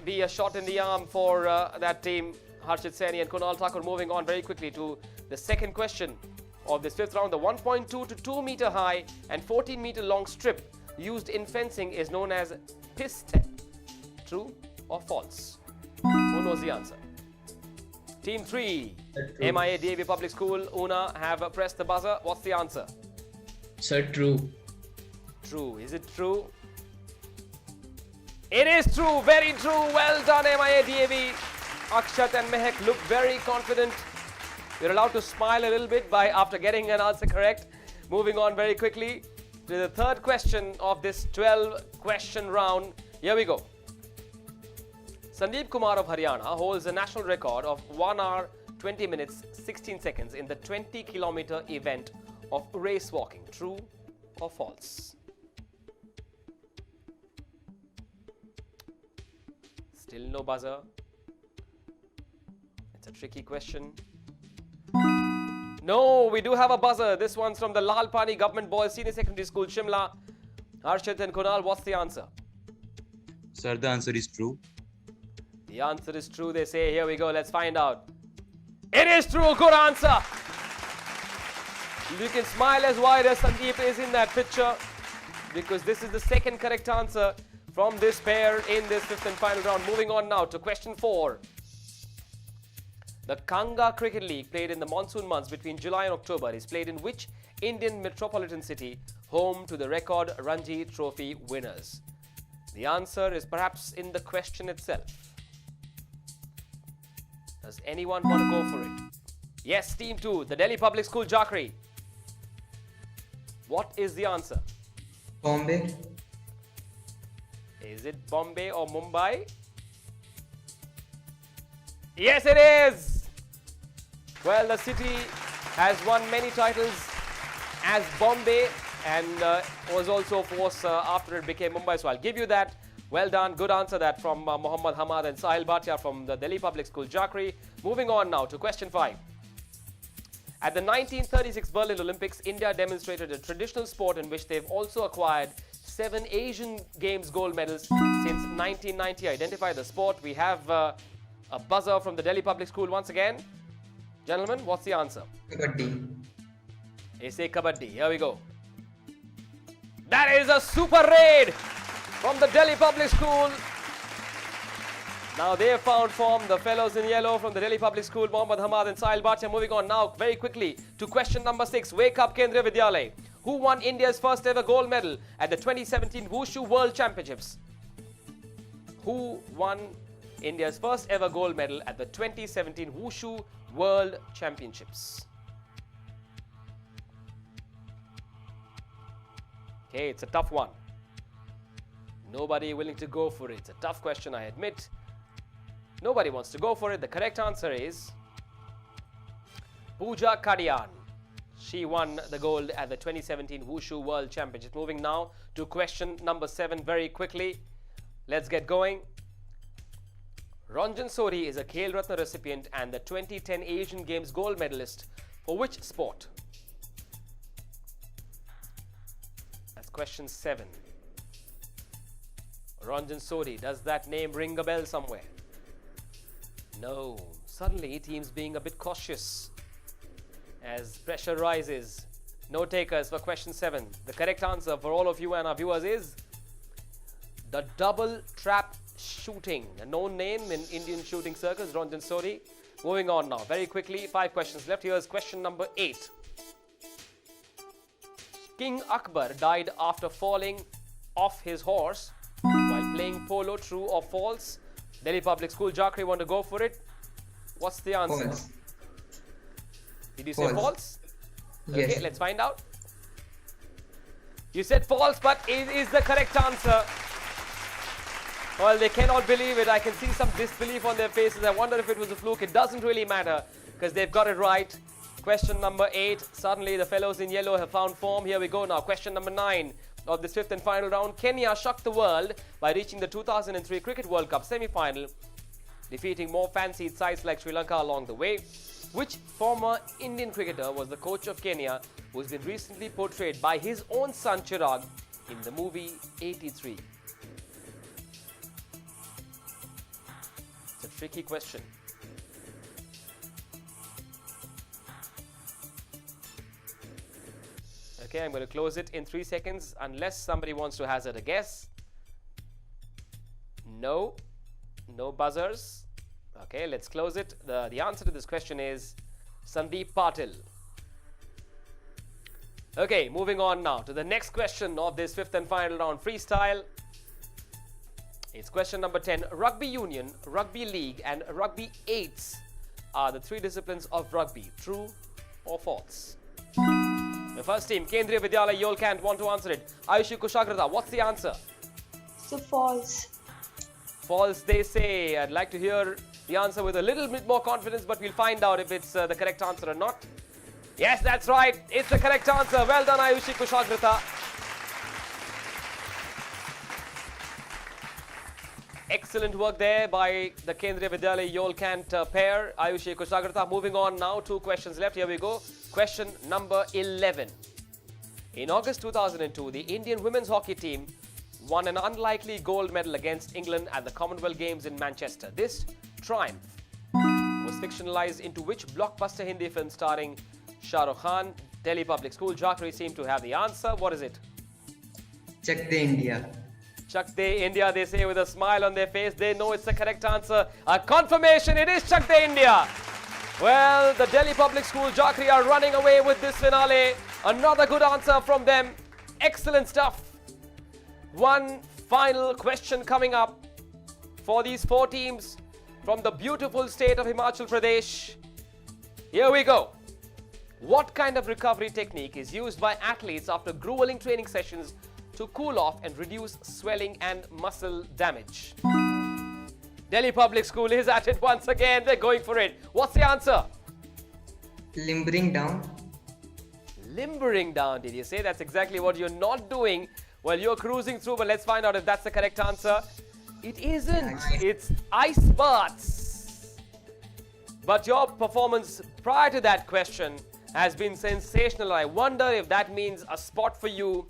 Speaker 2: be a shot in the arm for that team. Harshit Saini and Kunal Thakur moving on very quickly to the second question of this fifth round. The 1.2 to 2 meter high and 14 meter long strip used in fencing is known as piste. True or false? Who knows the answer? Team 3, MIA DAV Public School, Una have pressed the buzzer. What's the answer?
Speaker 6: Sir, true.
Speaker 2: True. Is it true? It is true. Very true. Well done, MIA DAV. Akshat and Mehak look very confident. You're allowed to smile a little bit after getting an answer correct. Moving on very quickly to the third question of this 12-question round. Here we go. Sandeep Kumar of Haryana holds a national record of 1 hour, 20 minutes, 16 seconds in the 20-kilometer event of race walking. True or false? Still no buzzer. It's a tricky question. No, we do have a buzzer. This one's from the Lalpani Government Boys Senior Secondary School, Shimla. Harshit and Kunal, what's the answer?
Speaker 16: Sir, the answer is true.
Speaker 2: The answer is true, they say. Here we go. Let's find out. It is true. Good answer. You can smile as wide as Sandeep is in that picture, because this is the second correct answer from this pair in this fifth and final round. Moving on now to question 4. The Kanga Cricket League, played in the monsoon months between July and October, is played in which Indian metropolitan city, home to the record Ranji Trophy winners? The answer is perhaps in the question itself. Does anyone want to go for it? Yes, Team 2, the Delhi Public School, Jakri. What is the answer?
Speaker 5: Bombay.
Speaker 2: Is it Bombay or Mumbai? Yes, it is! Well, the city has won many titles as Bombay and was also, of course, after it became Mumbai. So I'll give you that. Well done. Good answer that from Mohammad Hamad and Sahil Bhatia from the Delhi Public School, Jakri. Moving on now to question 5. At the 1936 Berlin Olympics, India demonstrated a traditional sport in which they've also acquired 7 Asian Games gold medals since 1990. Identify the sport. We have a buzzer from the Delhi Public School once again. Gentlemen, what's the answer?
Speaker 5: Kabaddi.
Speaker 2: They say Kabaddi. Here we go. That is a super raid from the Delhi Public School. Now they have found form, the fellows in yellow from the Delhi Public School, Mohammad Hamad and Sahil Bhatia. Moving on now very quickly to question number 6. Wake up Kendriya Vidyalay. Who won India's first ever gold medal at the 2017 Wushu World Championships? Who won India's first ever gold medal at the 2017 Wushu World Championships? Okay, it's a tough one. Nobody willing to go for it. It's a tough question, I admit. Nobody wants to go for it. The correct answer is Pooja Kadian. She won the gold at the 2017 Wushu World Championships. Moving now to question number 7 very quickly. Let's get going. Ranjan Sori is a Khel Ratna recipient and the 2010 Asian Games gold medalist for which sport? That's question 7. Ranjan Sori, does that name ring a bell somewhere? No. Suddenly, teams being a bit cautious as pressure rises. No takers for question 7. The correct answer for all of you and our viewers is the double trap shooting, a known name in Indian shooting circles, Ranjan Sori. Moving on now, very quickly, 5 questions left. Here's question number 8. King Akbar died after falling off his horse while playing polo. True or false? Delhi Public School, Jakri, want to go for it? What's the answer?
Speaker 5: False.
Speaker 2: Did you say false?
Speaker 5: Yes.
Speaker 2: Okay, let's find out. You said false, but it is the correct answer. Well, they cannot believe it. I can see some disbelief on their faces. I wonder if it was a fluke. It doesn't really matter because they've got it right. Question number 8. Suddenly, the fellows in yellow have found form. Here we go now. Question number 9 of this 5th and final round. Kenya shocked the world by reaching the 2003 Cricket World Cup semi-final, defeating more fancied sides like Sri Lanka along the way. Which former Indian cricketer was the coach of Kenya, who's been recently portrayed by his own son Chirag in the movie 83? It's a tricky question. Okay, I'm going to close it in 3 seconds unless somebody wants to hazard a guess. No buzzers. Okay, let's close it. The answer to this question is Sandeep Patil. Okay, moving on now to the next question of this 5th and final round freestyle. It's question number 10. Rugby Union, Rugby League and Rugby 8s are the 3 disciplines of rugby. True or false? The first team, Kendriya Vidyalaya Yolkant, want to answer it. Ayushi Kushagrata, what's the answer?
Speaker 3: So false.
Speaker 2: False, they say. I'd like to hear the answer with a little bit more confidence, but we'll find out if it's the correct answer or not. Yes, that's right. It's the correct answer. Well done, Ayushi Kushagrata. Excellent work there by the Kendriya Vidyalaya Yolkant pair. Ayushi Kushagrata. Moving on now. 2 questions left. Here we go. Question number 11. In August 2002, the Indian women's hockey team won an unlikely gold medal against England at the Commonwealth Games in Manchester. This triumph was fictionalized into which blockbuster Hindi film starring Shah Rukh Khan? Delhi Public School. Jackery seem to have the answer. What is it?
Speaker 5: Chak De India.
Speaker 2: Chak De India, they say with a smile on their face. They know it's the correct answer. A confirmation, it is Chak De India. Well, the Delhi Public School Jackery are running away with this finale. Another good answer from them. Excellent stuff. One final question coming up for these 4 teams from the beautiful state of Himachal Pradesh. Here we go. What kind of recovery technique is used by athletes after grueling training sessions to cool off and reduce swelling and muscle damage? Delhi Public School is at it once again. They're going for it. What's the answer?
Speaker 5: Limbering down.
Speaker 2: Limbering down, did you say? That's exactly what you're not doing. Well, you're cruising through, but let's find out if that's the correct answer. It isn't. It's ice baths. But your performance prior to that question has been sensational. I wonder if that means a spot for you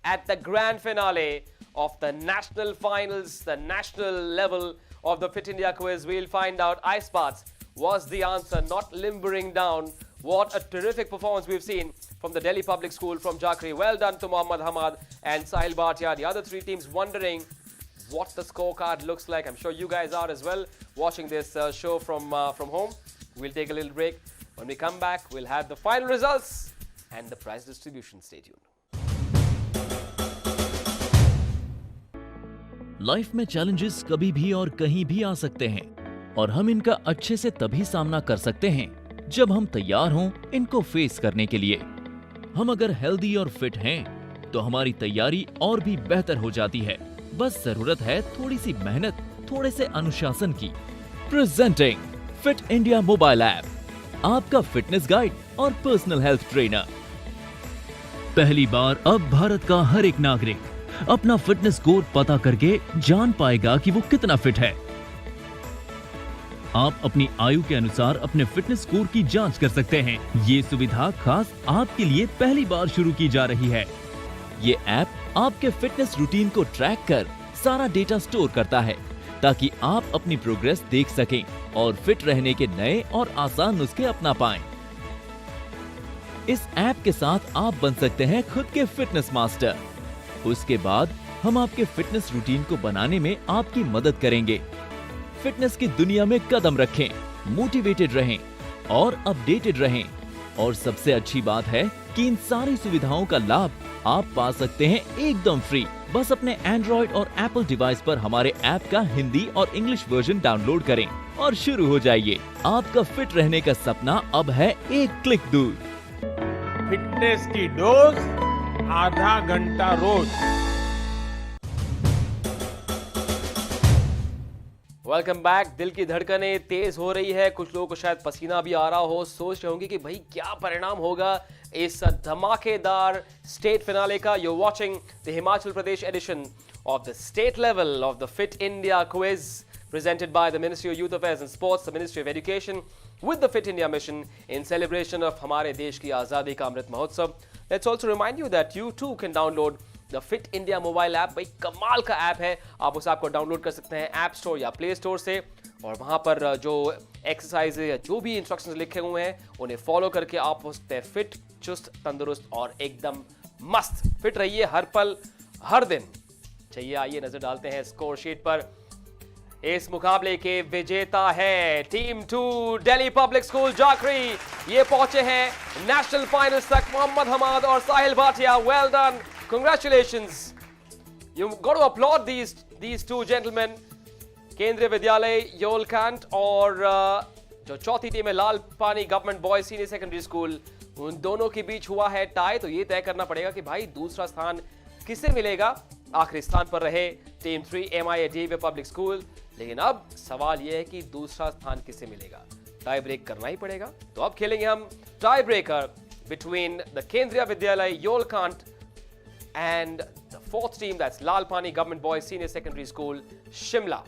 Speaker 2: at the grand finale of the national finals, the national level of the Fit India quiz. We'll find out. Ice baths was the answer, not limbering down. What a terrific performance we've seen from the Delhi Public School, from Jackery. Well done to Mohammad Hamad and Sahil Bhatia. The other 3 teams wondering what the scorecard looks like. I'm sure you guys are as well, watching this show from home. We'll take a little break. When we come back, we'll have the final results and the prize distribution. Stay tuned.
Speaker 17: Life में challenges कभी भी और कहीं भी आ सकते हैं और हम इनका अच्छे से तभी सामना कर सकते हैं जब हम तैयार हों इनको फेस करने के लिए। हम अगर हेल्दी और फिट हैं तो हमारी तैयारी और भी बेहतर हो जाती है। बस जरूरत है थोड़ी सी मेहनत, थोड़े से अनुशासन की। Presenting fit India mobile app, आपका फिटनेस गाइड और पर्सनल हेल्थ ट्रेनर। पहली बार अब भारत का हर एक नागरिक अपना फिटनेस स्कोर पता करके जान पाएगा कि वो कितना फिट है। आप अपनी आयु के अनुसार अपने फिटनेस स्कोर की जांच कर सकते हैं। ये सुविधा खास आपके लिए पहली बार शुरू की जा रही है। ये ऐप आपके फिटनेस रूटीन को ट्रैक कर सारा डेटा स्टोर करता है ताकि आप अपनी प्रोग्रेस देख सकें और फिट रहने के नए और आसान नुस्खे अपना पाएं। इस ऐप के साथ आप बन सकते हैं खुद के फिटनेस मास्टर। उसके बाद हम आपके फिटनेस रूटीन को बनाने में आपकी मदद करेंगे। फिटनेस की दुनिया में कदम रखें, मोटिवेटेड रहें और अपडेटेड रहें। और सबसे अच्छी बात है कि इन सारी सुविधाओं का लाभ आप पा सकते हैं एकदम फ्री। बस अपने एंड्रॉइड और एप्पल डिवाइस पर हमारे ऐप का हिंदी और इंग्लिश वर्जन डाउनलोड करें और शुरू हो जाइए। आपका फिट रहने का सपना अब है एक क्लिक दूर।
Speaker 12: फिटनेस की डोज आधा घंटा रोज।
Speaker 2: Welcome back. दिल की धड़कनें तेज हो रही है, कुछ लोगों को शायद पसीना भी आ रहा हो, सोच रहे होंगे कि भाई क्या परिणाम होगा इस धमाकेदार स्टेट फिनाले का। You're watching the Himachal Pradesh edition of the state level of the Fit India quiz presented by the Ministry of Youth Affairs and Sports, the Ministry of Education with the Fit India mission in celebration of हमारे देश की आज़ादी का अमृत महोत्सव। Let's also remind you that you too can download the fit India mobile app. भाई कमाल का app है, आप उस ऐप को डाउनलोड कर सकते हैं ऐप स्टोर या प्ले स्टोर से, और वहाँ पर जो एक्सरसाइज या जो भी इंस्ट्रक्शंस लिखे हुए हैं उन्हें फॉलो करके आप हो सकते हैं फिट, चुस्त, तंदुरुस्त और एकदम मस्त। फिट रहिए हर पल हर दिन। चलिए आइए नजर डालते हैं स्कोर शीट पर। इस मुकाबले के विजेता है team 2 Delhi public school Jakhri. ये पहुंचे हैं नेशनल फाइनल्स तक। मोहम्मद हमाद और Sahil Bhatia, well done, congratulations. You've got to applaud these two gentlemen. केंद्रीय विद्यालय योलकांट और जो चौथी टीम है लाल Pani government boys senior secondary school, उन दोनों के बीच हुआ है टाई। तो ये तय करना पड़ेगा कि भाई दूसरा स्थान किसे मिलेगा। आखिरी स्थान पर रहे टीम 3 MIA पब्लिक स्कूल, लेकिन अब सवाल यह है कि दूसरा स्थान किसे मिलेगा। टाई ब्रेक करना ही पड़ेगा। तो अब खेलेंगे हम टाई ब्रेकर बिटवीन द केंद्रीय विद्यालय योलकांट and the fourth team, that's Lalpani Government Boys Senior Secondary School, Shimla.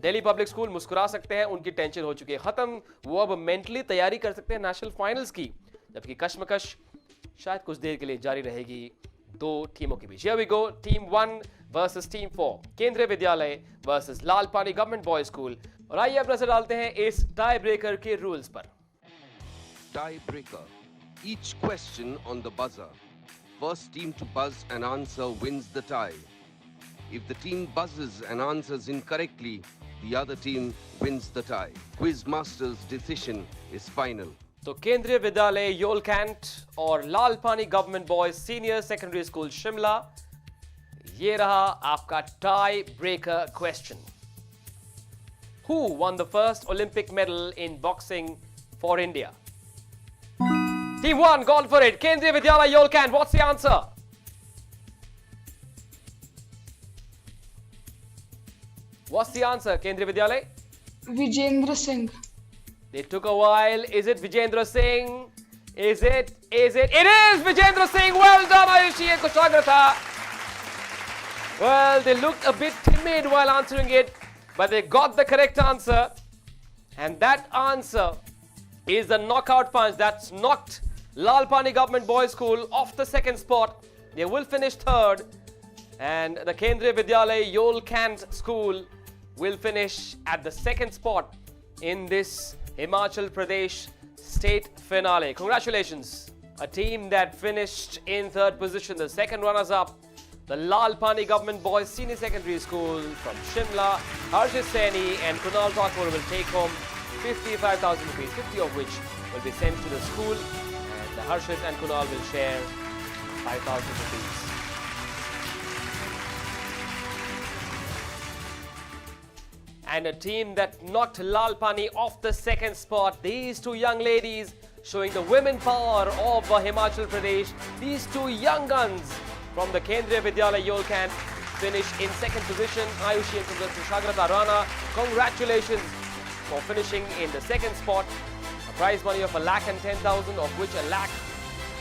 Speaker 2: Delhi public school मुस्कुरा सकते हैं, उनकी टेंशन हो चुकी है खत्म, वो अब मेंटली तैयारी कर सकते हैं नेशनल फाइनल्स की, जबकि कश्मकश शायद कुछ देर के लिए जारी रहेगी दो टीमों के बीच। Here we go, team 1 versus team 4, केंद्रीय विद्यालय versus Lalpani government boys school. और आइए अब नजर डालते हैं इस टाई ब्रेकर के रूल्स पर।
Speaker 10: Tie breaker. Each question on the buzzer. First team to buzz and answer wins the tie. If the team buzzes and answers incorrectly, the other team wins the tie. Quiz master's decision is final.
Speaker 2: तो केंद्रीय विद्यालय योलकैंट और Lalpani government boys senior secondary school Shimla, ये रहा आपका tie breaker question. Who won the first Olympic medal in boxing for India? Team 1, gone for it. Kendriya Vidyalaya Yolkant, what's the answer? What's the answer, Kendriya Vidyalaya?
Speaker 3: Vijendra Singh.
Speaker 2: They took a while. Is it Vijendra Singh? Is it? It is Vijendra Singh. Well done, Ayushi and Kushagrata. Well, they looked a bit timid while answering it, but they got the correct answer. And that answer is the knockout punch that's knocked Lalpani Government Boys School off the second spot. They will finish third, and the Kendriya Vidyalaya Yolkant School will finish at the second spot in this Himachal Pradesh state finale. Congratulations. A team that finished in third position, the second runners up, the Lalpani Government Boys Senior Secondary School from Shimla, Harshit Saini and Kunal Thakur will take home 55,000 rupees, 50 of which will be sent to the school, and the Harshit and Kunal will share 5,000 rupees. And a team that knocked Lalpani off the second spot, these two young ladies showing the women power of Himachal Pradesh. These two young guns from the Kendriya Vidyalaya Yolkant finished in second position. Ayushi and Kushagrata Rana, congratulations for finishing in the second spot. A prize money of 1,10,000, of which 1 lakh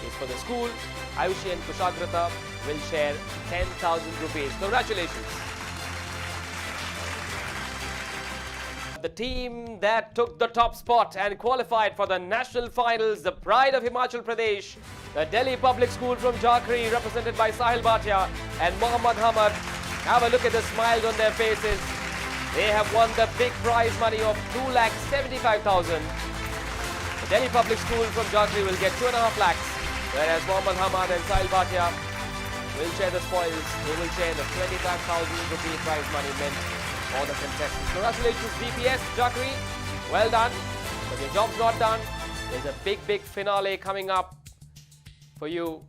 Speaker 2: is for the school. Ayushi and Kushagrata will share 10,000 rupees. Congratulations. The team that took the top spot and qualified for the national finals, the pride of Himachal Pradesh, the Delhi Public School from Jharkhand, represented by Sahil Bhatia and Mohammad Hamad. Have a look at the smiles on their faces. They have won the big prize money of 2,75,000. The Delhi Public School from Jharkhand will get 2.5 lakhs, whereas Mohammad Hamad and Sahil Bhatia will share the spoils. They will share the 25,000 rupee prize money meant for the contestants. Congratulations, DPS Jharkhand. Well done, but your job's not done. There's a big finale coming up for you,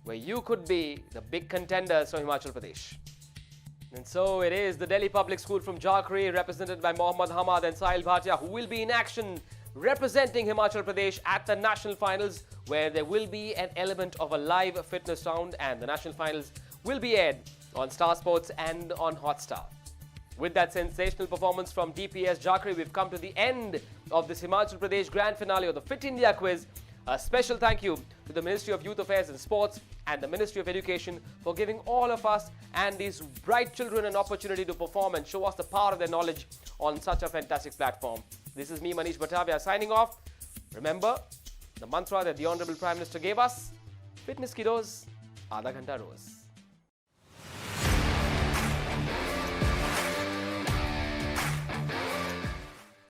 Speaker 2: where you could be the big contenders from Himachal Pradesh. And so it is the Delhi Public School from Jharkhand, represented by Mohammad Hamad and Sahil Bhatia, who will be in action representing Himachal Pradesh at the national finals, where there will be an element of a live fitness round, and the national finals will be aired on Star Sports and on Hotstar. With that sensational performance from DPS Jhakri, we've come to the end of this Himachal Pradesh grand finale of the Fit India quiz. A special thank you to the Ministry of Youth Affairs and Sports and the Ministry of Education for giving all of us and these bright children an opportunity to perform and show us the power of their knowledge on such a fantastic platform. This is me, Manish Bhattavia, signing off. Remember the mantra that the Honorable Prime Minister gave us, fitness ki dose, आधा घंटा रोज.